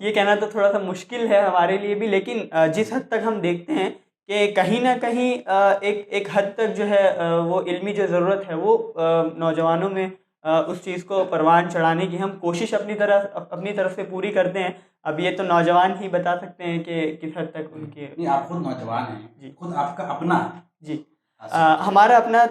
یہ کہنا تو تھوڑا سا مشکل ہے ہمارے لیے بھی، لیکن جس حد تک ہم دیکھتے ہیں کہ کہیں نہ کہیں ایک حد تک جو ہے وہ علمی جو ضرورت ہے وہ نوجوانوں میں اس چیز کو پروان چڑھانے کی ہم کوشش اپنی طرف سے پوری کرتے ہیں. اب یہ تو نوجوان ہی بتا سکتے ہیں کہ کس حد تک ان کے. نہیں، آپ خود نوجوان ہیں. جی خود آپ کا اپنا جی ہمارا اپنا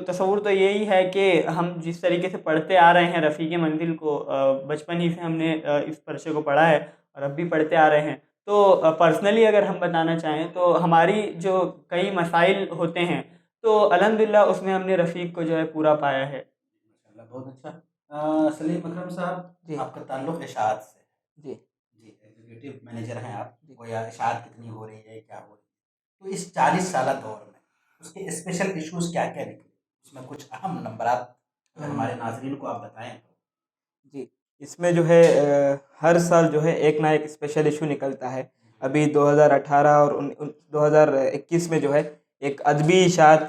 تصور تو یہی ہے کہ ہم جس طریقے سے پڑھتے آ رہے ہیں رفیق منزل کو، بچپن ہی سے ہم نے اس پرچے کو پڑھا ہے اور اب بھی پڑھتے آ رہے ہیں. تو پرسنلی اگر ہم بتانا چاہیں تو ہماری جو کئی مسائل ہوتے ہیں تو الحمدللہ اس میں ہم نے رفیق کو جو ہے پورا پایا ہے. ماشاءاللہ، بہت اچھا. سلیم اکرم صاحب، جی آپ کا تعلق اشاعت سے ہے. جی جی، ایگزیکٹو مینیجر ہیں آپ. جی. وہ یا اشاعت کتنی ہو رہی ہے، کیا ہو رہی ہے، تو اس 40 سالہ دور میں اس کے اسپیشل ایشوز کیا کیا نکلے، اس میں کچھ اہم نمبرات اگر ہمارے ناظرین کو آپ بتائیں تو. جی اس میں جو ہے ہر سال جو ہے ایک نہ ایک اسپیشل ایشو نکلتا ہے. ابھی 2018 اور 2021 میں جو ہے ایک ادبی اشاعت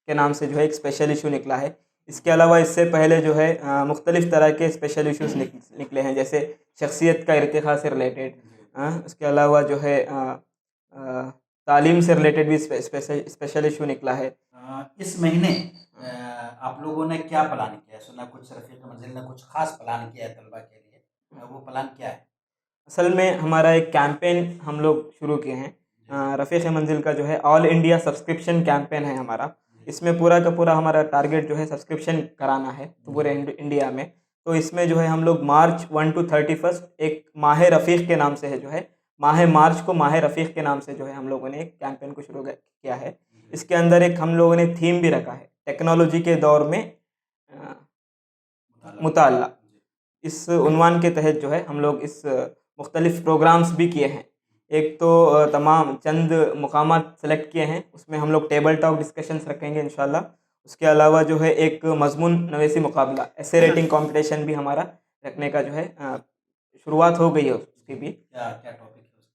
کے نام سے جو ہے ایک اسپیشل ایشو نکلا ہے. اس کے علاوہ اس سے پہلے جو ہے مختلف طرح کے اسپیشل ایشوز نکلے ہیں، جیسے شخصیت کا ارتقاء سے ریلیٹڈ. اس کے علاوہ جو ہے تعلیم سے ریلیٹڈ بھی اسپیشل ایشو نکلا ہے. اس مہینے آپ لوگوں نے کیا پلان کیا ہے؟ سنا کچھ رفیق منزل نے کچھ خاص پلان کیا ہے طلبہ کے لیے، وہ پلان کیا ہے؟ اصل میں ہمارا ایک کیمپین ہم لوگ شروع کیے ہیں. رفیق منزل کا جو ہے آل انڈیا سبسکرپشن کیمپین ہے ہمارا. اس میں پورا کا پورا ہمارا ٹارگیٹ جو ہے سبسکرپشن کرانا ہے پورے انڈیا میں. تو اس میں جو ہے ہم لوگ مارچ 1 to 31 ایک ماہ رفیق کے نام سے ہے جو ہے ماہ مارچ کو ماہ رفیق کے نام سے جو ہے ہم لوگوں نے ایک کیمپین کو شروع کیا ہے. اس کے اندر ایک ہم لوگوں نے تھیم بھی رکھا ہے، ٹیکنالوجی کے دور میں مطالعہ. اس عنوان کے تحت جو ہے ہم لوگ اس مختلف پروگرامز بھی کیے ہیں. ایک تو تمام چند مقامات سلیکٹ کیے ہیں، اس میں ہم لوگ ٹیبل ٹاک ڈسکشنز رکھیں گے انشاءاللہ. اس کے علاوہ جو ہے ایک مضمون نویسی مقابلہ ایسے ریٹنگ کمپٹیشن بھی ہمارا رکھنے کا جو ہے شروعات ہو گئی ہے. اس کی بھی کیا ٹاپک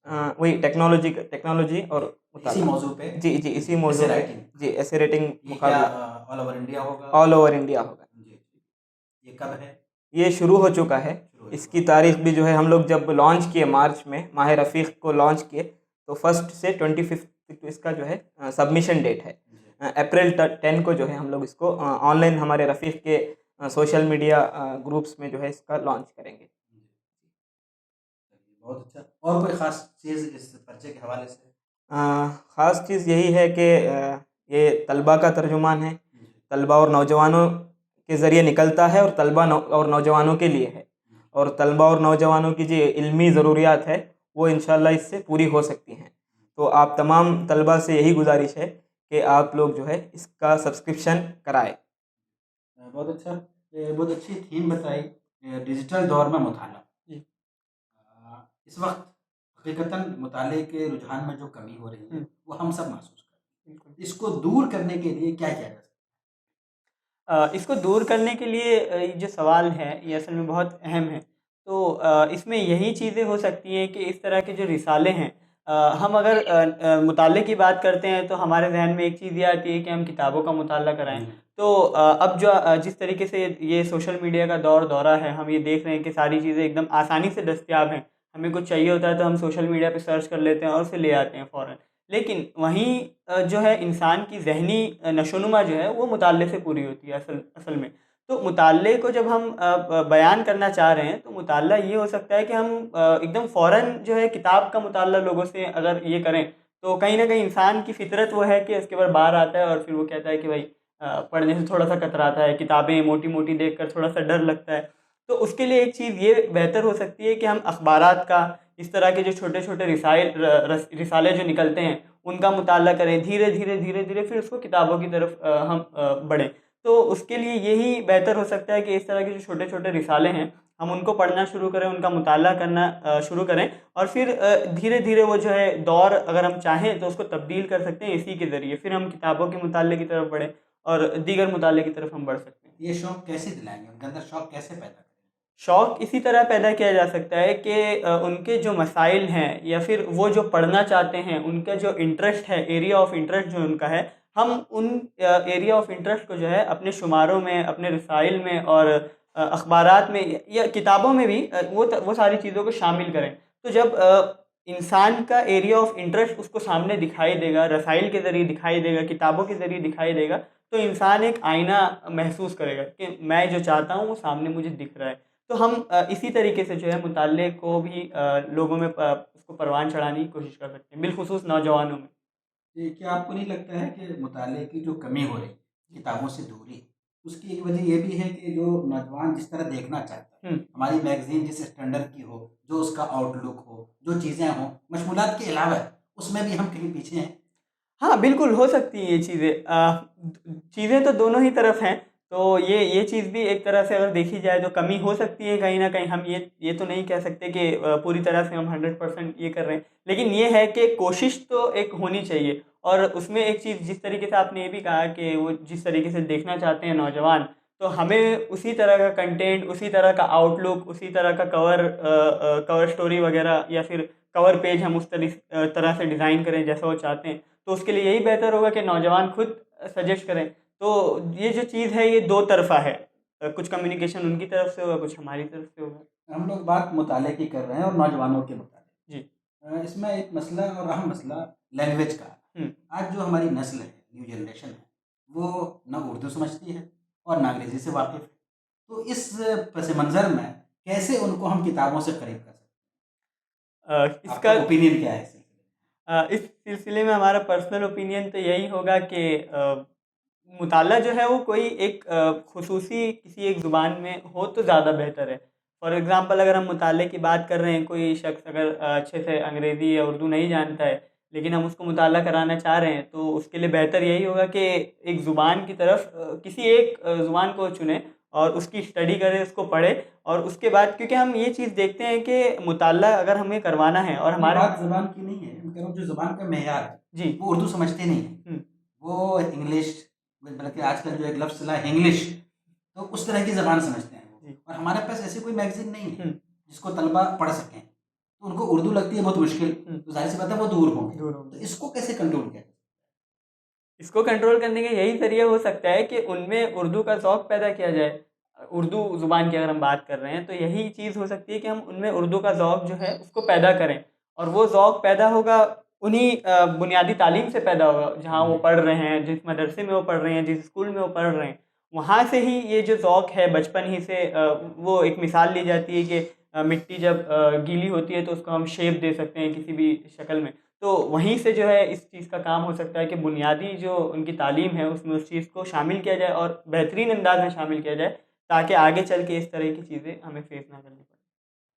ہے؟ وہی ٹیکنالوجی اور اسی موضوع پہ. جی اسی موضوع پہ. جی ایسے ریٹنگ مقابلہ مقابلہ آل اوور انڈیا ہوگا؟ آل اوور انڈیا ہوگا. جی. یہ کب ہے؟ یہ شروع ہو چکا ہے. اس کی تاریخ بھی جو ہے ہم لوگ جب لانچ کیے مارچ میں ماہ رفیق کو لانچ کیے تو 1 سے 25 تک اس کا جو ہے سبمیشن ڈیٹ ہے. اپریل 10 کو جو ہے ہم لوگ اس کو آن لائن ہمارے رفیق کے سوشل میڈیا گروپس میں جو ہے اس کا لانچ کریں گے. بہت اچھا. اور کوئی خاص چیز اس پرچے کے حوالے سے؟ خاص چیز یہی ہے کہ یہ طلباء کا ترجمان ہے. طلباء اور نوجوانوں کے ذریعے نکلتا ہے اور طلباء اور نوجوانوں کے لیے ہے. اور طلباء اور نوجوانوں کی جو علمی ضروریات ہے وہ انشاءاللہ اس سے پوری ہو سکتی ہیں. تو آپ تمام طلباء سے یہی گزارش ہے کہ آپ لوگ جو ہے اس کا سبسکرپشن کرائیں. بہت اچھا. بہت اچھی تھیم بتائی، ڈیجیٹل دور میں مطالعہ. اس وقت حقیقتاً مطالعے کے رجحان میں جو کمی ہو رہی ہے وہ ہم سب محسوس کرتے ہیں. اس کو دور کرنے کے لیے کیا کیا جا سکتا ہے؟ اس کو دور کرنے کے لیے یہ جو سوال ہے یہ اصل میں بہت اہم ہے. تو اس میں یہی چیزیں ہو سکتی ہیں کہ اس طرح کے جو رسالے ہیں، ہم اگر مطالعے کی بات کرتے ہیں تو ہمارے ذہن میں ایک چیز یہ آتی ہے کہ ہم کتابوں کا مطالعہ کرائیں. تو اب جو جس طریقے سے یہ سوشل میڈیا کا دورہ ہے، ہم یہ دیکھ رہے ہیں کہ ساری چیزیں ایک دم آسانی سے دستیاب ہیں. ہمیں کچھ چاہیے ہوتا ہے تو ہم سوشل میڈیا پہ سرچ کر لیتے ہیں اور اسے لے آتے ہیں فوراً. لیکن وہیں جو ہے انسان کی ذہنی نشو و نما جو ہے وہ مطالعے سے پوری ہوتی ہے اصل میں. تو مطالعے کو جب ہم بیان کرنا چاہ رہے ہیں تو مطالعہ یہ ہو سکتا ہے کہ ہم ایک دم فوراً جو ہے کتاب کا مطالعہ لوگوں سے اگر یہ کریں تو کہیں نہ کہیں انسان کی فطرت وہ ہے کہ اس کے بعد باہر آتا ہے اور پھر وہ کہتا ہے کہ بھائی پڑھنے سے تھوڑا سا کتراتا ہے، کتابیں موٹی موٹی دیکھ کر تھوڑا سا ڈر لگتا ہے. تو اس کے لیے ایک چیز یہ بہتر ہو سکتی ہے کہ ہم اخبارات کا، اس طرح کے جو چھوٹے چھوٹے رسالے جو نکلتے ہیں ان کا مطالعہ کریں. دھیرے دھیرے پھر اس کو کتابوں کی طرف ہم بڑھیں. تو اس کے لیے یہی بہتر ہو سکتا ہے کہ اس طرح کے جو چھوٹے چھوٹے رسالے ہیں ہم ان کو پڑھنا شروع کریں، ان کا مطالعہ کرنا شروع کریں. اور پھر دھیرے دھیرے وہ جو ہے دور اگر ہم چاہیں تو اس کو تبدیل کر سکتے ہیں اسی کے ذریعے. پھر ہم کتابوں کے مطالعے کی طرف بڑھیں اور دیگر مطالعے کی طرف ہم بڑھ سکتے ہیں. یہ شوق کیسے دلائیں گے؟ ان کے اندر شوق کیسے پیدا کریں؟ شوق اسی طرح پیدا کیا جا سکتا ہے کہ ان کے جو مسائل ہیں یا پھر وہ جو پڑھنا چاہتے ہیں ان کا جو انٹرسٹ ہے، ایریا آف انٹرسٹ جو ان کا ہے، ہم ان ایریا آف انٹرسٹ کو جو ہے اپنے شماروں میں، اپنے رسائل میں اور اخبارات میں یا کتابوں میں بھی وہ ساری چیزوں کو شامل کریں. تو جب انسان کا ایریا آف انٹرسٹ اس کو سامنے دکھائی دے گا، رسائل کے ذریعے دکھائی دے گا، کتابوں کے ذریعے دکھائی دے گا، تو انسان ایک آئینہ محسوس کرے گا کہ میں جو چاہتا ہوں وہ سامنے مجھے دکھ رہا ہے. تو ہم اسی طریقے سے جو ہے مطالعے کو بھی لوگوں میں اس کو پروان چڑھانے کی کوشش کر سکتے ہیں، بالخصوص نوجوانوں میں. کیا آپ کو نہیں لگتا ہے کہ مطالعے کی جو کمی ہو رہی کتابوں سے دوری، اس کی ایک وجہ یہ بھی ہے کہ جو نوجوان جس طرح دیکھنا چاہتا ہے، ہوں. ہماری میگزین جس اسٹینڈرڈ کی ہو، جو اس کا آؤٹ لک ہو، جو چیزیں ہوں مشمولات کے علاوہ، اس میں بھی ہم کہیں پیچھے ہیں. ہاں بالکل ہو سکتی ہیں یہ چیزیں. چیزیں تو دونوں ہی طرف ہیں، تو یہ چیز بھی ایک طرح سے اگر دیکھی جائے تو کمی ہو سکتی ہے کہیں نہ کہیں. ہم یہ تو نہیں کہہ سکتے کہ پوری طرح سے ہم 100% یہ کر رہے ہیں، لیکن یہ ہے کہ کوشش تو ایک ہونی چاہیے. اور اس میں ایک چیز جس طریقے سے آپ نے یہ بھی کہا کہ وہ جس طریقے سے دیکھنا چاہتے ہیں نوجوان، تو ہمیں اسی طرح کا کنٹینٹ، اسی طرح کا آؤٹ لک، اسی طرح کا کور سٹوری وغیرہ یا پھر کور پیج ہم اس طرح سے ڈیزائن کریں جیسا وہ چاہتے ہیں. تو اس کے لیے یہی بہتر ہوگا کہ نوجوان خود سجیسٹ کریں. تو یہ جو چیز ہے یہ دو طرفہ ہے، کچھ کمیونیکیشن ان کی طرف سے ہوگا، کچھ ہماری طرف سے ہوگا. ہم لوگ بات مطالعے کی کر رہے ہیں اور نوجوانوں کے متعلق. جی. اس میں ایک مسئلہ اور اہم مسئلہ لینگویج کا ہے. آج جو ہماری نسل ہے، نیو جنریشن ہے، وہ نہ اردو سمجھتی ہے اور نہ انگریزی سے واقف ہے. تو اس پس منظر میں کیسے ان کو ہم کتابوں سے قریب کر سکتے ہیں؟ اس آپ کا کا اوپینین کیا ہے اس سلسلے اس سلسلے میں ہمارا پرسنل اوپینین تو یہی ہوگا کہ مطالعہ جو ہے وہ کوئی ایک خصوصی کسی ایک زبان میں ہو تو زیادہ بہتر ہے. فار ایگزامپل اگر ہم مطالعے کی بات کر رہے ہیں، کوئی شخص اگر اچھے سے انگریزی یا اردو نہیں جانتا ہے لیکن ہم اس کو مطالعہ کرانا چاہ رہے ہیں، تو اس کے لیے بہتر یہی ہوگا کہ ایک زبان کی طرف کسی ایک زبان کو چنیں اور اس کی اسٹڈی کریں، اس کو پڑھیں. اور اس کے بعد کیونکہ ہم یہ چیز دیکھتے ہیں کہ مطالعہ اگر ہمیں کروانا ہے اور میں؟ ہمارے بات زبان کی نہیں ہے، میں کہہ رہا ہوں جو زبان کا معیار ہے جی وہ اردو سمجھتے نہیں ہیں، وہ انگلش، بلکہ آج کل جو ایک لفظ چلا ہے انگلش، تو اس طرح کی زبان سمجھتے ہیں وہ. جی. اور ہمارے پاس ایسی کوئی میگزین نہیں ہے جس کو طلبا پڑھ سکیں، تو ان کو اردو لگتی ہے بہت مشکل، تو ظاہر سی بات ہے وہ دور ہوں گے. تو اس کو کیسے کنٹرول کیا؟ اس کو کنٹرول کرنے کا یہی ذریعہ ہو سکتا ہے کہ ان میں اردو کا ذوق پیدا کیا جائے. اردو زبان کی اگر ہم بات کر رہے ہیں تو یہی چیز ہو سکتی ہے کہ ہم ان میں اردو کا ذوق جو ہے اس کو پیدا کریں. اور وہ ذوق پیدا ہوگا انہی بنیادی تعلیم سے پیدا ہوگا جہاں وہ پڑھ رہے ہیں، جس مدرسے میں وہ پڑھ رہے ہیں، جس اسکول میں وہ پڑھ رہے ہیں. وہاں سے ہی یہ جو ذوق ہے بچپن ہی سے وہ ایک مثال لی جاتی ہے کہ مٹی جب گیلی ہوتی ہے تو اس کو ہم شیپ دے سکتے ہیں کسی بھی شکل میں. تو وہیں سے جو ہے اس چیز کا کام ہو سکتا ہے کہ بنیادی جو ان کی تعلیم ہے اس میں اس چیز کو شامل کیا جائے اور بہترین انداز میں شامل کیا جائے، تاکہ آگے چل کے اس طرح کی چیزیں ہمیں فیس نہ کرنی پڑیں.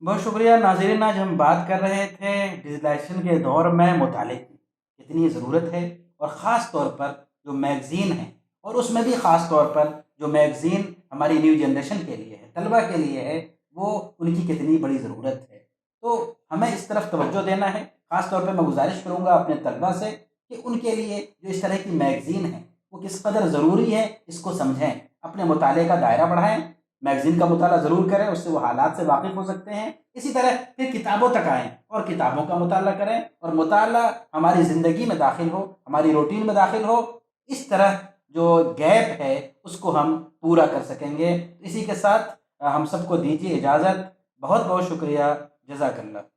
بہت شکریہ ناظرین. آج ہم بات کر رہے تھے ڈیجیٹائزیشن کے دور میں مطالعے کی کتنی ضرورت ہے، اور خاص طور پر جو میگزین ہے، اور اس میں بھی خاص طور پر جو میگزین ہماری نیو جنریشن کے لیے ہے، طلبہ کے لیے ہے، وہ ان کی کتنی بڑی ضرورت ہے. تو ہمیں اس طرف توجہ دینا ہے. خاص طور پہ میں گزارش کروں گا اپنے طلبہ سے کہ ان کے لیے جو اس طرح کی میگزین ہے وہ کس قدر ضروری ہے، اس کو سمجھیں، اپنے مطالعے کا دائرہ بڑھائیں، میگزین کا مطالعہ ضرور کریں، اس سے وہ حالات سے واقف ہو سکتے ہیں. اسی طرح پھر کتابوں تک آئیں اور کتابوں کا مطالعہ کریں، اور مطالعہ ہماری زندگی میں داخل ہو، ہماری روٹین میں داخل ہو. اس طرح جو گیپ ہے اس کو ہم پورا کر سکیں گے. اسی کے ساتھ ہم سب کو دیجیے اجازت. بہت بہت شکریہ. جزاک اللہ.